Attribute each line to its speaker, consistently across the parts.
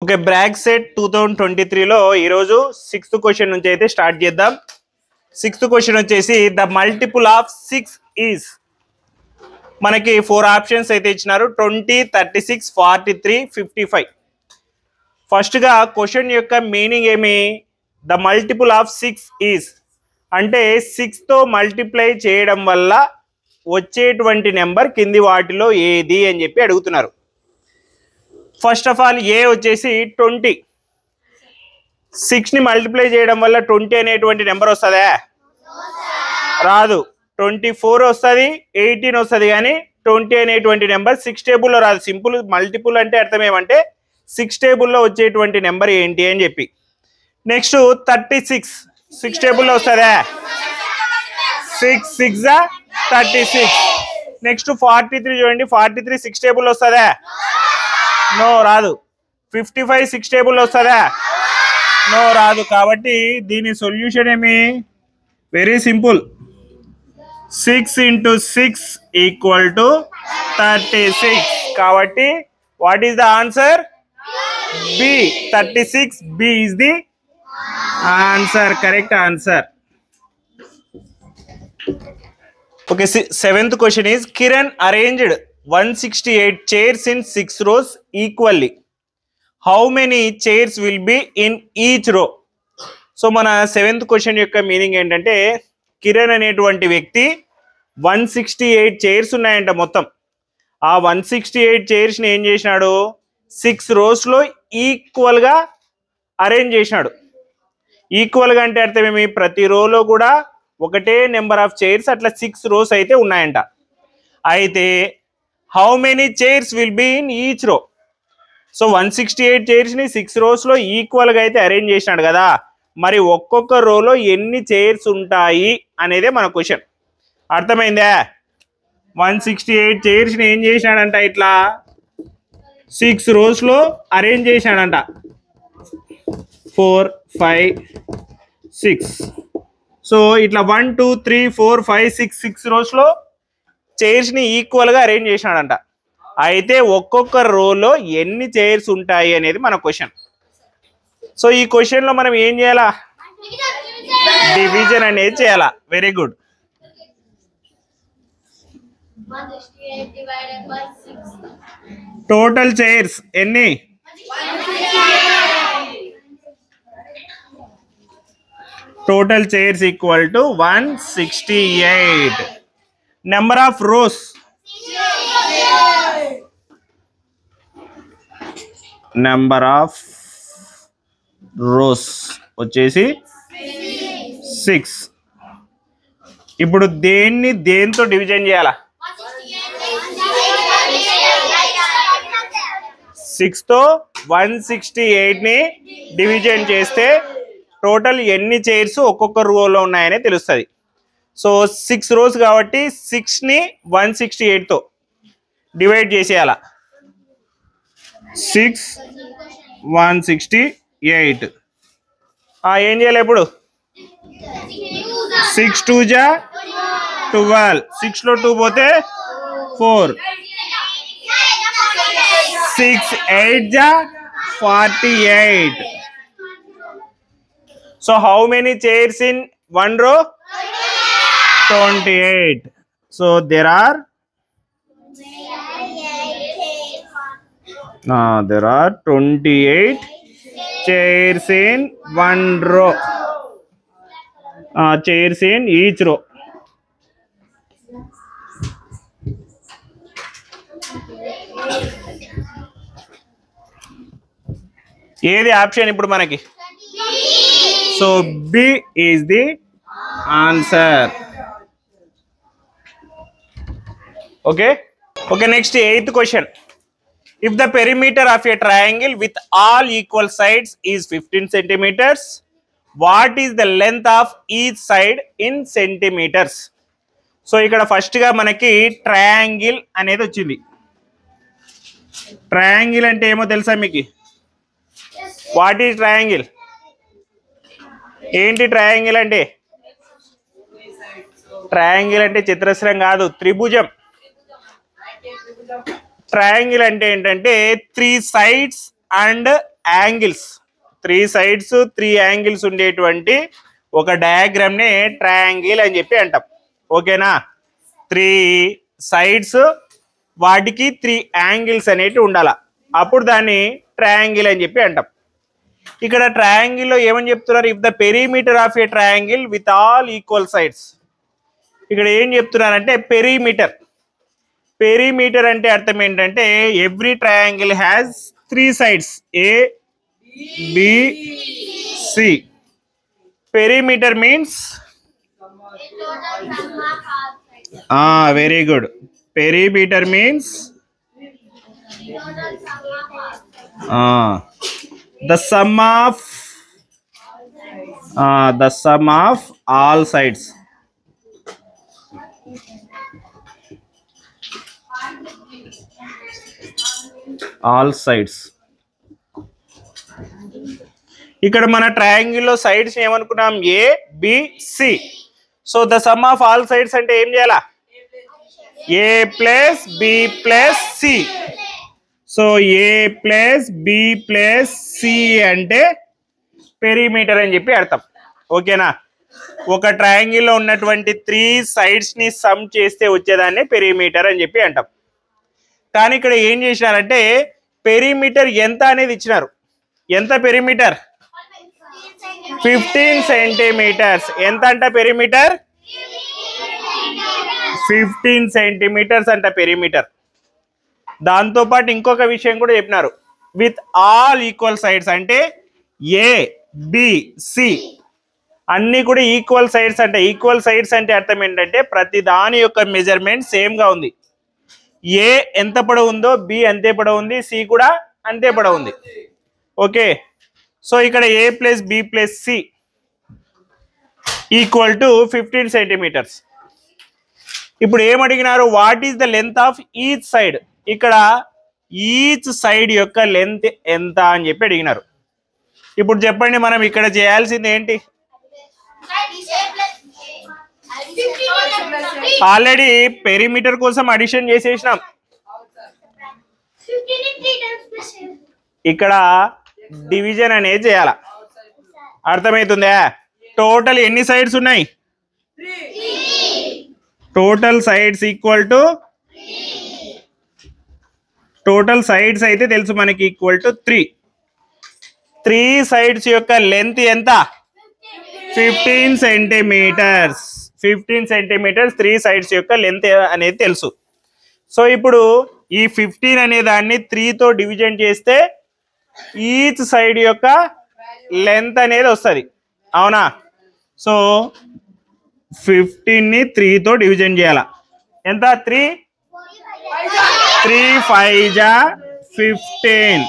Speaker 1: Okay, బ్రాక్ set 2023లో ఈరోజు 6th question నుంచి అయితే స్టార్ట్ చేద్దాం. 6th క్వశ్చన్ వచ్చేసి ద మల్టిపుల్ ఆఫ్ 6 ఈజ్, మనకి 4 ఆప్షన్స్ అయితే ఇచ్చినారు, 20, 36, 43, 55. ఫస్ట్గా క్వశ్చన్ యొక్క మీనింగ్ ఏమి? ద మల్టిపుల్ ఆఫ్ 6 ఈజ్ అంటే 6తో మల్టిప్లై చేయడం వల్ల వచ్చేటువంటి నెంబర్ కింది వాటిలో ఏది అని చెప్పి అడుగుతున్నారు. ఫస్ట్ ఆఫ్ ఆల్ ఏ వచ్చేసి 20. 6ని మల్టిప్లై చేయడం వల్ల 20 అనేటువంటి నెంబర్ వస్తుందా? రాదు. 24 వస్తుంది, 18 వస్తుంది, కానీ 20 అనేటువంటి నెంబర్ 6 టేబుల్లో రాదు. సింపుల్ మల్టిపుల్ అంటే అర్థం ఏమంటే 6 టేబుల్లో వచ్చేటువంటి నెంబర్ ఏంటి అని చెప్పి. నెక్స్ట్ 36 6 టేబుల్లో వస్తుందా? 6 6 36. నెక్స్ట్ 43 చూడండి, 43 6 టేబుల్లో వస్తుందా? నో, రాదు. 55 6 టేబుల్లో వస్తుందా? నో, రాదు. కాబట్టి దీని సొల్యూషన్ ఏమి? Very simple. 6 × 6 = 36. కాబట్టి what is the answer? B. 36 B is the answer, correct answer. Okay, 7th question is Kiran arranged 168 chairs in 6 rows equally. How many chairs will be in each row? So మన 7th question యొక్క meaning ఏంటంటే, కిరణ్ అనేటువంటి వ్యక్తి 168 chairs ఉన్నాయంట మొత్తం. ఆ 168 చైర్స్ని ఏం చేసినాడు? 6 rows ఈక్వల్గా అరేంజ్ చేసినాడు. ఈక్వల్గా అంటే అర్థం ఏమి? ప్రతి రోలో కూడా ఒకటే నెంబర్ ఆఫ్ చైర్స్, అట్లా 6 rows అయితే ఉన్నాయంట. అయితే how many chairs will be in each row? So 168 చైర్స్ని 6 rows ఈక్వల్గా అయితే అరేంజ్ చేసినాడు కదా, మరి ఒక్కొక్క రోలో ఎన్ని చైర్స్ ఉంటాయి అనేదే మన క్వశ్చన్. అర్థమైందా? 168 చైర్స్ని ఏం చేసినాడంట? ఇట్లా 6 rows అరేంజ్ చేసినాడంట. 4 5 6. సో ఇట్లా 1 2 3 4 5 6 rows చైర్స్ని ఈక్వల్గా అరేంజ్ చేసినాడంట. అయితే ఒక్కొక్క రోలో ఎన్ని చైర్స్ ఉంటాయి అనేది మన క్వశ్చన్. సో ఈ క్వశ్చన్లో మనం ఏం చేయాలా? డివిజన్ అనేది చేయాలా. Very good. టోటల్ చైర్స్ ఎన్ని? Total chairs = 168. Number of rose, number of rose వచ్చేసి 6. ఇప్పుడు దేన్ని దేంతో డివిజన్ చేయాలా? 6తో 168ని డివిజన్ చేస్తే టోటల్ ఎన్ని చైర్స్ ఒక్కొక్క రోలో ఉన్నాయని తెలుస్తుంది. సో 6 rows కాబట్టి 6ని 168తో డివైడ్ చేసేయాల. 6 168. ఏం చేయాలి ఇప్పుడు? 6 2 = 12. 6లో 2 పోతే 4. 6 8 = 48. So how many chairs in one row? 28. So there are 28 chairs in one row. Chairs in each row. ఏది ఆప్షన్ ఇప్పుడు మనకి? So B is the answer. Okay okay, next 8th question. If the perimeter of a triangle with all equal sides is 15 centimeters, what is the length of each side in centimeters? So ఇక్కడ ఫస్ట్గా మనకి triangle అనేది వచ్చింది. Triangle అంటే ఏమో తెలుసా మీకు? What is triangle? ఏంటి ట్రయాంగిల్ అంటే? ట్రయాంగిల్ అంటే చతురస్రం కాదు, త్రిభుజం. ట్రయాంగిల్ అంటే ఏంటంటే 3 sides and angles, 3 sides 3 angles ఉండేటువంటి ఒక డయాగ్రామ్ నే ట్రయాంగిల్ అని చెప్పి అంటాం. ఓకేనా? 3 sides వాటికి 3 యాంగిల్స్ అనేవి ఉండాల, అప్పుడు దాన్ని ట్రయాంగిల్ అని చెప్పి అంటాం. ఇక్కడ ట్రయాంగిల్ లో ఏమని చెప్తున్నారు? If the perimeter of a triangle with all equal sides. ఇక్కడ ఏం చెప్తున్నారంటే పెరిమీటర్. పెరిమీటర్ అంటే అర్థం ఏంటంటే every triangle has 3 sides, A B C. Perimeter means very good. Perimeter means the sum of all sides. All sides. ఇక్కడ మన triangle లో sides ఏమనుకున్నాం? A B C. So the sum of all sides అంటే ఏం చేయాలా? A plus B plus C. So A plus B plus C అంటే perimeter అని చెప్పి అర్థం. ఓకేనా? ఒక ట్రయాంగిల్ లో ఉన్నటువంటి 3 sides ని సమ్ చేస్తే వచ్చేదాన్ని పెరిమీటర్ అని చెప్పి అంటాం. కానీ ఇక్కడ ఏం చేసినారంటే పెరిమీటర్ ఎంత అనేది ఇచ్చినారు. ఎంత పెరిమీటర్? 15 centimeters. ఎంత అంట పెరిమీటర్? 15 centimeters అంట పెరిమీటర్. దాంతో పాటు ఇంకొక విషయం కూడా చెప్పినారు, విత్ ఆల్ ఈక్వల్ సైడ్స్ అంటే ఏ బి సి అన్ని కూడా ఈక్వల్ సైడ్స్ అంటే. ఈక్వల్ సైడ్స్ అంటే అర్థం ఏంటంటే ప్రతి దాని యొక్క మెజర్మెంట్ సేమ్ గా ఉంది. ఏ ఎంత పొడవు ఉందో బి అంతే పొడవు ఉంది, సి కూడా అంతే పొడవు ఉంది. ఓకే, సో ఇక్కడ A plus B plus C equal to 15 centimeters. ఇప్పుడు ఏమడిగినారు? What is the length of each side. ఇక్కడ ఈచ్ సైడ్ యొక్క లెంత్ ఎంత అని చెప్పి అడిగినారు. ఇప్పుడు చెప్పండి, మనం ఇక్కడ చేయాల్సింది ఏంటి? ఆల్రెడీ పెరిమీటర్ కోసం అడిషన్ చేసేసినాం. ఇక్కడ డివిజన్ అనేది చేయాల. అర్థమవుతుందా? టోటల్ ఎన్ని సైడ్స్ ఉన్నాయి? Total sides equal to total sides అయితే తెలుసు మనకి, ఈక్వల్ టు 3. 3 sides యొక్క లెంత్ ఎంత? 15 centimeters. 15 centimeters 3 sides యొక్క లెంత్ అనేది తెలుసు. సో ఇప్పుడు ఈ 15 అనే దాన్ని 3తో డివిజన్ చేస్తే ఈచ్ సైడ్ యొక్క లెంత్ అనేది వస్తుంది. అవునా? సో 15ని 3తో డివిజన్ చేయాల. ఎంత? 3 5 జా 15.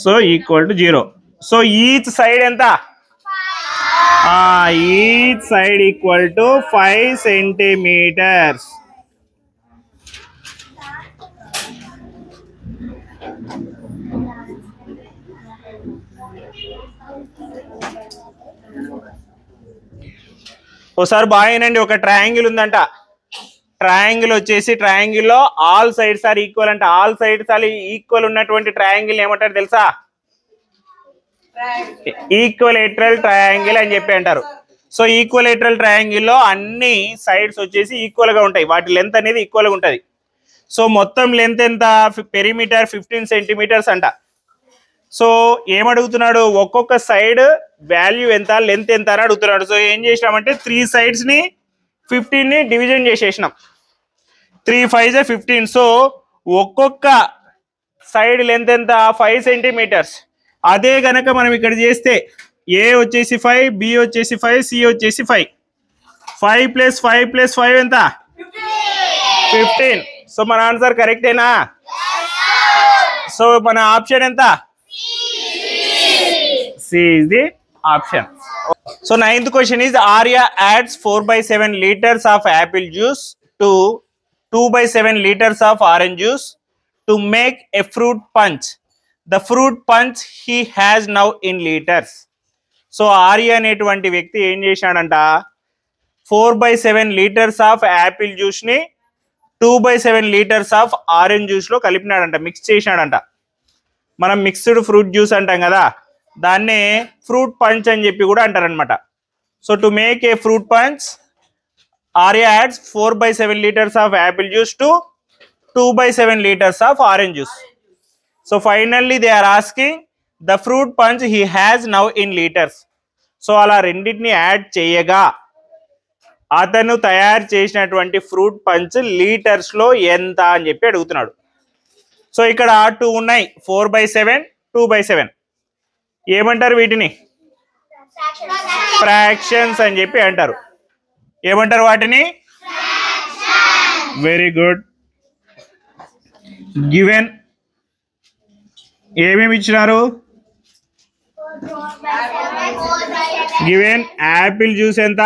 Speaker 1: So equal to 0. So each side ఎంత? Each side equal to 5 centimeters. ఒకసారి బాగానండి, ఒక ట్రయాంగిల్ ఉందంట. ట్రయాంగిల్ వచ్చేసి ట్రయాంగిల్లో ఆల్ సైడ్స్ ఆర్ ఈక్వల్ అంట. ఆల్ సైడ్స్ ఆర్ ఈక్వల్ ఉన్నటువంటి ట్రయాంగిల్ ఏమంటారు తెలుసా? ఈక్వలేటరల్ ట్రయాంగిల్ అని చెప్పి అంటారు. సో ఈక్వలేటరల్ ట్రయాంగిల్ లో అన్ని సైడ్స్ వచ్చేసి ఈక్వల్ గా ఉంటాయి, వాటి లెంత్ అనేది ఈక్వల్ గా ఉంటది. సో మొత్తం లెంత్ ఎంత? పెరిమీటర్ 15 centimeters అంట. సో ఏమడుగుతున్నాడు? ఒక్కొక్క సైడ్ వాల్యూ ఎంత, లెంత్ ఎంత అని అడుగుతున్నాడు. సో ఏం చేసినామంటే 3 sides ని 15ని డివిజన్ చేసేసినాం. 3 5 15. సో ఒక్కొక్క సైడ్ లెంత్ ఎంత? 5 centimeters. అదే గనక మనం ఇక్కడ చేస్తే ఏ వచ్చేసి 5, బి వచ్చేసి 5, సి వచ్చేసి 5. 5 + 5 + 5 ఎంత? 15. సో మన ఆన్సర్ కరెక్టేనా? సో మన ఆప్షన్ ఎంత? C is the option. So 9th question is Arya adds 4/7 liters of apple juice to 2/7 liters of orange juice to make a fruit punch. The fruit punch he has now in liters. So Arya అనేటువంటి వ్యక్తి ఏం చేశాడంట? 4/7 liters of Apple juice ని 2/7 liters of orange juice లో కలిపినాడంట, mix చేశాడంట. మనం mixed fruit juice అంటాం కదా, దాన్నే ఫ్రూట్ పంచ్ అని చెప్పి కూడా అంటారనమాట. So to make a fruit punch, Arya adds 4/7 liters of apple juice to 2/7 liters of orange juice. So finally they are asking the fruit punch he has now in liters. So అలా రెండింటిని add చేయగా అతను తయారు చేసినటువంటి fruit punch లీటర్స్లో ఎంత అని చెప్పి అడుగుతున్నాడు. సో ఇక్కడ 2 ఉన్నాయి, 4/7, 2/7. ఏమంటారు వీటిని? ఫ్రాక్షన్స్ అని చెప్పి అంటారు. ఏమంటారు వాటిని? Very good. గివెన్ ఏమేమి ఇచ్చినారు? గివెన్ యాపిల్ జ్యూస్ ఎంత?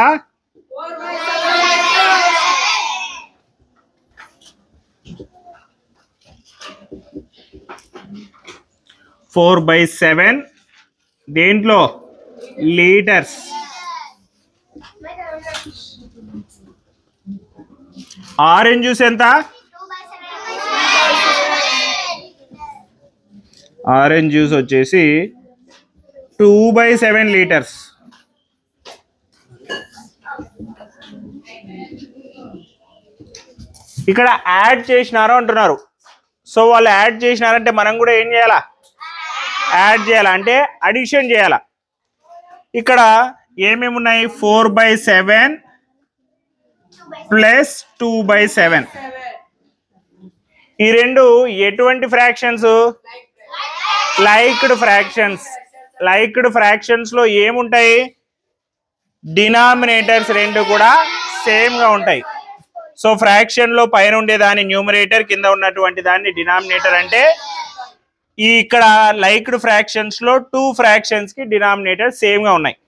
Speaker 1: 4/7. దేంట్లో? లీటర్స్. ఆరెంజ్ జ్యూస్ ఎంత? ఆరెంజ్ జ్యూస్ వచ్చేసి 2/7 లీటర్స్. ఇక్కడ యాడ్ చేసినారు అంటున్నారు. సో వాళ్ళు యాడ్ చేసినారంటే మనం కూడా ఏం చేయాలా? యాడ్ చేయాలా, అంటే అడిషన్ చేయాలా. ఇక్కడ ఏమేమి ఉన్నాయి? 4/7 ప్లస్ 2/7. ఈ రెండు ఎటువంటి fractions? Liked fractions. Liked fractions లో ఏముంటాయి? డినామినేటర్స్ రెండు కూడా సేమ్ గా ఉంటాయి. సో ఫ్రాక్షన్ లో పైన ఉండేదాన్ని న్యూమరేటర్, కింద ఉన్నటువంటి దాన్ని డినామినేటర్. అంటే ఈ ఇక్కడ లైక్డ్ ఫ్రాక్షన్స్ లో 2 ఫ్రాక్షన్స్ కి డినామినేటర్ సేమ్ గా ఉన్నాయి.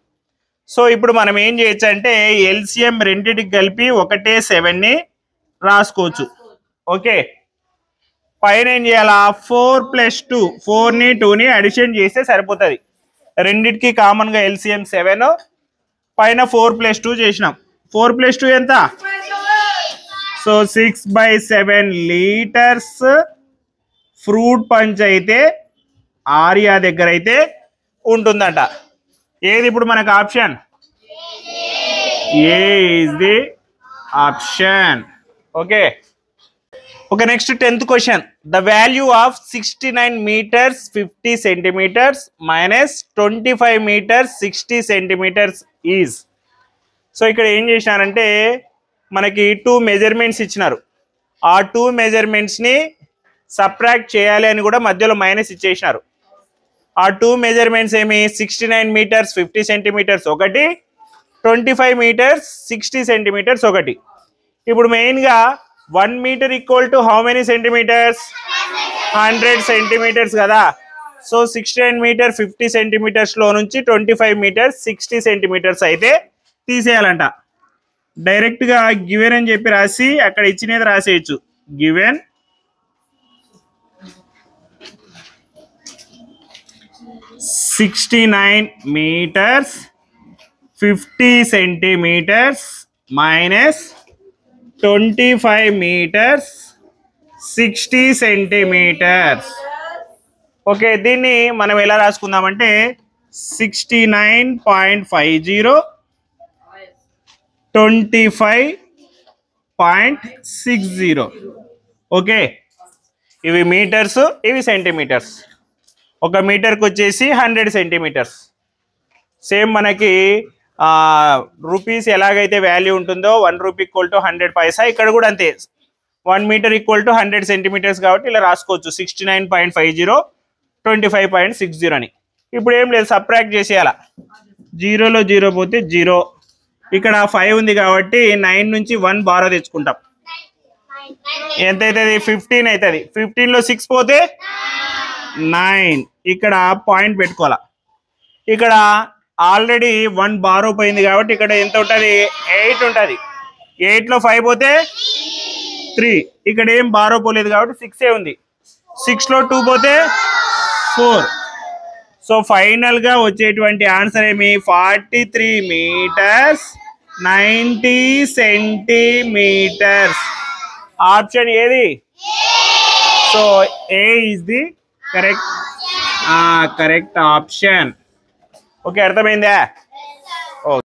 Speaker 1: సో ఇప్పుడు మనం ఏం చేయొచ్చు అంటే ఎల్సిఎం రెండింటికి కలిపి ఒకటే 7ని రాసుకోవచ్చు. ఓకే, పైన ఏం చేయాలా? 4 + 2, 4ని 2ని అడిషన్ చేస్తే సరిపోతుంది. రెండింటికి కామన్ గా ఎల్సిఎం 7, పైన 4 + 2 చేసినాం. 4 + 2 ఎంత? సో 6/7 లీటర్స్ ఫ్రూట్ పంచ్ అయితే ఆర్యా దగ్గర అయితే ఉంటుందట. ఏది ఇప్పుడు మనకు option? A is the option. Okay okay, next 10th question. The value of 69 meters 50 centimeters minus 25 meters 60 centimeters is. So ఇక్కడ ఏం చేసినారంటే మనకి 2 మెజర్మెంట్స్ ఇచ్చినారు. ఆ 2 మెజర్మెంట్స్ని సబ్ట్రాక్ట్ చేయాలి అని కూడా మధ్యలో మైనస్ ఇచ్చేసినారు. ఆ 2 మెజర్మెంట్స్ ఏమి? 69 meters 50 centimeters ఒకటి, 25 meters 60 centimeters ఒకటి. ఇప్పుడు మెయిన్గా 1 meter = how many centimeters? 100 centimeters కదా. సో 69 meters 50 centimeters లో నుంచి 25 meters 60 centimeters అయితే తీసేయాలంట. డైరెక్ట్గా గివెన్ అని చెప్పి రాసి అక్కడ ఇచ్చినది రాసేయచ్చు. Given 69 meters 50 centimeters minus 25 meters 60 centimeters. Okay, దీన్ని మనం ఎలా రాసుకుందామంటే 69.50 25.60. ఓకే, ఇవి మీటర్స్, ఇవి సెంటీమీటర్స్. ఒక మీటర్కి వచ్చేసి 100 centimeters. సేమ్ మనకి రూపీస్ ఎలాగైతే వాల్యూ ఉంటుందో 1 రూపీ = 100 పైసా, ఇక్కడ కూడా అంతే. 1 meter = 100 centimeters కాబట్టి ఇలా రాసుకోవచ్చు 69.50 25.60 అని. ఇప్పుడు ఏం లేదు, సబ్ట్రాక్ట్ చేసేయాల. 0లో 0 పోతే 0. ఇక్కడ 5 ఉంది కాబట్టి 9 నుంచి 1 బారో తెచ్చుకుంటాం. ఎంత అవుతుంది? 15 అవుతుంది. 15లో 6 పోతే 9. ఇక్కడ పాయింట్ పెట్టుకోవాలా. ఇక్కడ ఆల్రెడీ 1 బారో పోయింది కాబట్టి ఇక్కడ ఎంత ఉంటుంది? 8 ఉంటుంది. 8లో 5 పోతే 3. ఇక్కడ ఏం బారో పోలేదు కాబట్టి 6 ఉంది. 6లో 2 పోతే 4. సో ఫైనల్ గా వచ్చేటువంటి ఆన్సర్ ఏమి? 43 meters 90 centimeters. ఆప్షన్ ఏది? So A is the correct correct option. Okay, అర్థమైందా?